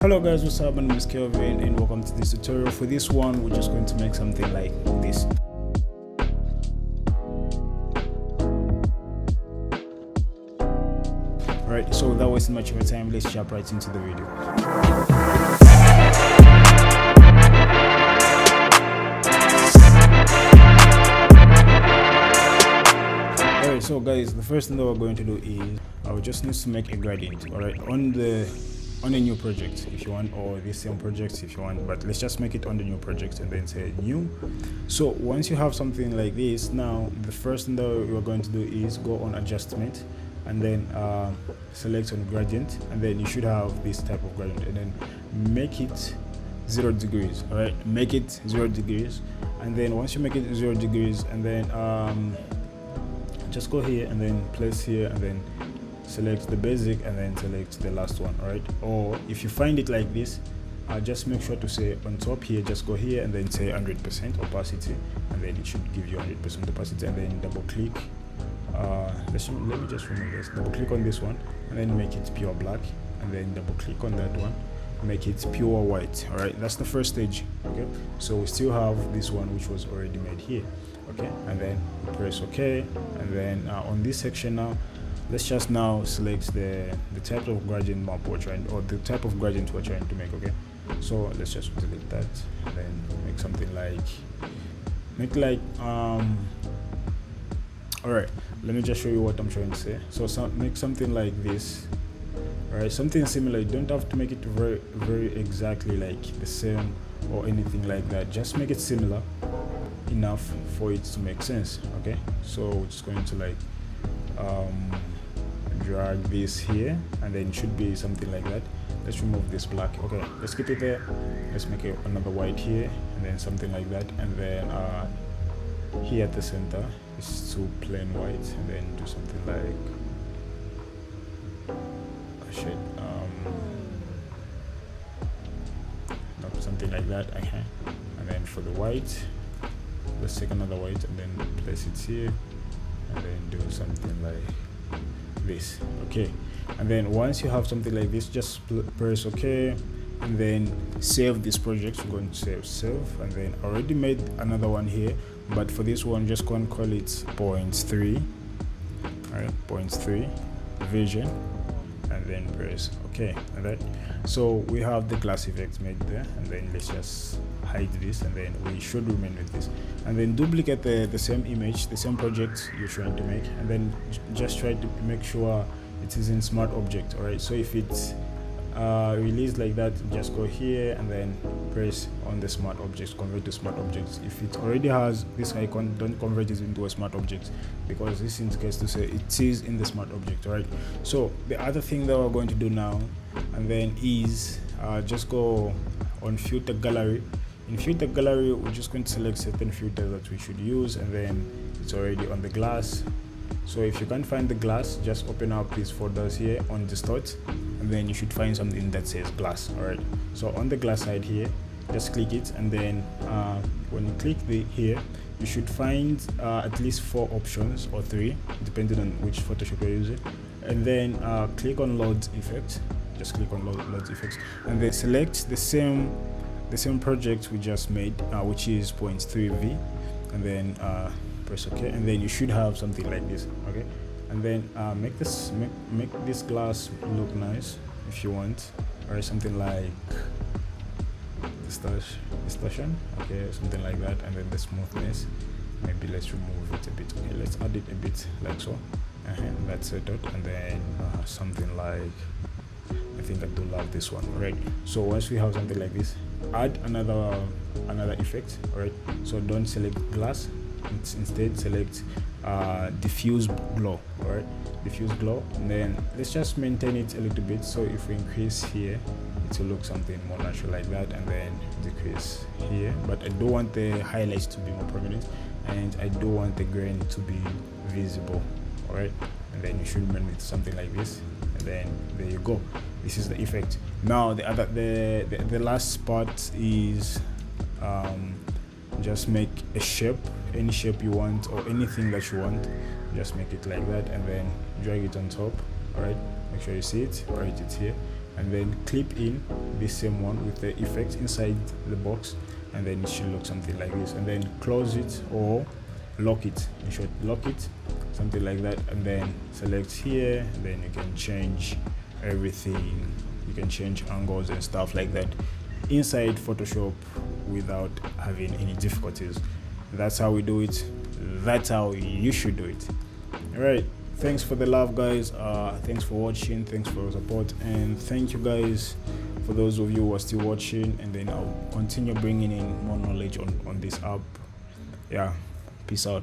Hello guys, what's up? My name is Kelvin and welcome to this tutorial. For this one, we're just going to make something like this. Alright, so without wasting much of your time, let's jump right into the video. Alright, so guys, the first thing that we're going to do is I will just need to make a gradient, alright, on a new project if you want, or the same project if you want, but let's just make it on the new project and then say new. So once you have something like this, now the first thing that we're going to do is go on adjustment and then select on gradient, and then you should have this type of gradient, and then make it 0 degrees. All right, make it 0 degrees, and then once you make it 0 degrees, and then just go here and then place here and then select the basic and then select the last one. All right, or if you find it like this, just make sure to say on top here, just go here and then say 100% opacity, and then it should give you 100% opacity, and then double click. Let me just remove this. Double click on this one and then make it pure black, and then double click on that one, make it pure white. All right, that's the first stage. Okay, so we still have this one which was already made here. Okay, and then press OK, and then on this section now, let's just now select the type of gradient map we're trying, or the type of gradient we're trying to make. Okay, so let's just delete that and then make something like all right, let me just show you what I'm trying to say. So make something like this. All right, something similar. You don't have to make it very exactly like the same or anything like that. Just make it similar enough for it to make sense. Okay, so we're just going to like drag this here, and then it should be something like that. Let's remove this black. Okay, let's keep it there. Let's make it another white here, and then something like that, and then here at the center is to plain white, and then do something like something like that. Okay, and then for the white, let's take another white and then place it here, and then do something like this. Okay, and then once you have something like this, just press OK, and then save this project. We're going to save, and then I already made another one here, but for this one, just go and call it 0.3. all right, 0.3 vision, and then press OK. All right, so we have the glass effect made there, and then let's just hide this, and then we should remain with this, and then duplicate the same image, the same project you're trying to make, and then just try to make sure it is in smart object. All right, so if it's released like that, just go here and then press on the smart objects, convert to smart objects. If it already has this icon, don't convert it into a smart object, because this indicates to say it is in the smart object. All right, so the other thing that we're going to do now and then is just go on filter gallery. In filter gallery, we're just going to select certain filters that we should use, and then it's already on the glass. So if you can't find the glass, just open up these folders here on distort, and then you should find something that says glass. All right, so on the glass side here, just click it, and then when you click here, you should find at least 4 options or 3 depending on which Photoshop you're using, and then click on load effect. Just click on load effects, and then select the same project we just made, which is 0.3V, and then press OK, and then you should have something like this. Okay, and then make this glass look nice if you want, or something like distortion. Okay, something like that, and then the smoothness, maybe let's remove it a bit. Okay, let's add it a bit like so, and that's it. And then something like, I think I do love this one. Right, so once we have something like this, add another effect. All right, so don't select glass, instead select diffuse glow. All right, diffuse glow, and then let's just maintain it a little bit. So if we increase here, it will look something more natural like that, and then decrease here, but I don't want the highlights to be more prominent, and I don't want the grain to be visible. All right, and then you should remain with something like this, and then there you go. This is the effect. Now the last part is just make a shape, any shape you want, or anything that you want. Just make it like that, and then drag it on top. All right, make sure you see it, write it here, and then clip in this same one with the effect inside the box, and then it should look something like this, and then close it or lock it, you should lock it, something like that, and then select here, and then you can change everything, you can change angles and stuff like that inside Photoshop without having any difficulties. That's how we do it, that's how you should do it. All right, thanks for the love, guys. Thanks for watching, thanks for your support, and thank you guys for those of you who are still watching, and then I'll continue bringing in more knowledge on this app. Yeah, peace out.